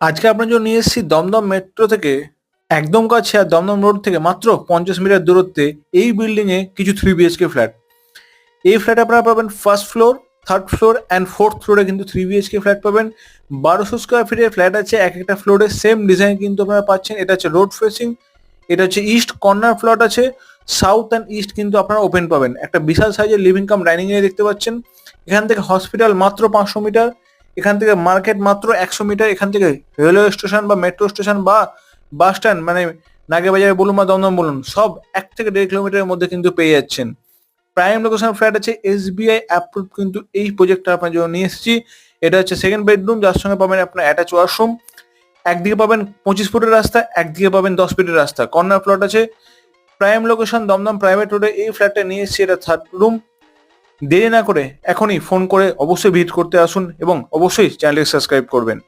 আজকে আপনার জন্য নিয়ে এসেছি দমদম মেট্রো থেকে একদম কাছে আর দমদম রোড থেকে মাত্র 50 মিটার দূরত্বে এই বিল্ডিং এ কিছু 3 BHK ফ্ল্যাট। এই ফ্ল্যাট আপনারা পাবেন first floor, third floor and fourth ফ্লোরে কিন্তু 3 BHK ফ্ল্যাট পাবেন। 1200 স্কোয়ার ফিটের ফ্ল্যাট আছে এক একটা ফ্লোরে, সেম ডিজাইন কিন্তু আপনারা পাচ্ছেন। এটা হচ্ছে রোড ফেসিং, এটা হচ্ছে ইস্ট কর্নার ফ্ল্যাট আছে, সাউথ অ্যান্ড ইস্ট কিন্তু আপনারা ওপেন পাবেন। একটা বিশাল সাইজের লিভিং কাম ডাইনিং এরিয়া দেখতে পাচ্ছেন। এখান থেকে হসপিটাল মাত্র 500 মিটার, এখান থেকে মার্কেট মাত্র 100 মিটার, এখান থেকে রেলওয়ে স্টেশন বা মেট্রো স্টেশন বা বাস স্ট্যান্ড মানে নাগেবাজারে বলুন বা দমদম বলুন, সব 1 থেকে 1.5 কিলোমিটারের মধ্যে কিন্তু পেয়ে যাচ্ছেন। প্রাইম লোকেশন ফ্ল্যাট আছে, SBI অ্যাপ্রুভ কিন্তু এই প্রজেক্টটা আপনার জন্য নিয়ে এসেছি। এটা হচ্ছে সেকেন্ড বেডরুম, যার সঙ্গে পাবেন আপনার অ্যাটাচ ওয়াশরুম। একদিকে পাবেন 25 ফুটের রাস্তা, একদিকে পাবেন 10 ফিটের রাস্তা, কর্নার প্লট আছে। প্রাইম লোকেশন দমদম প্রাইভেট রোডে এই ফ্ল্যাটটা নিয়ে এসেছি, এটা থার্ড রুম। দেরি না করে এখনই ফোন করে অবশ্যই ভিজিট করতে আসুন এবং অবশ্যই চ্যানেলটি সাবস্ক্রাইব করবেন।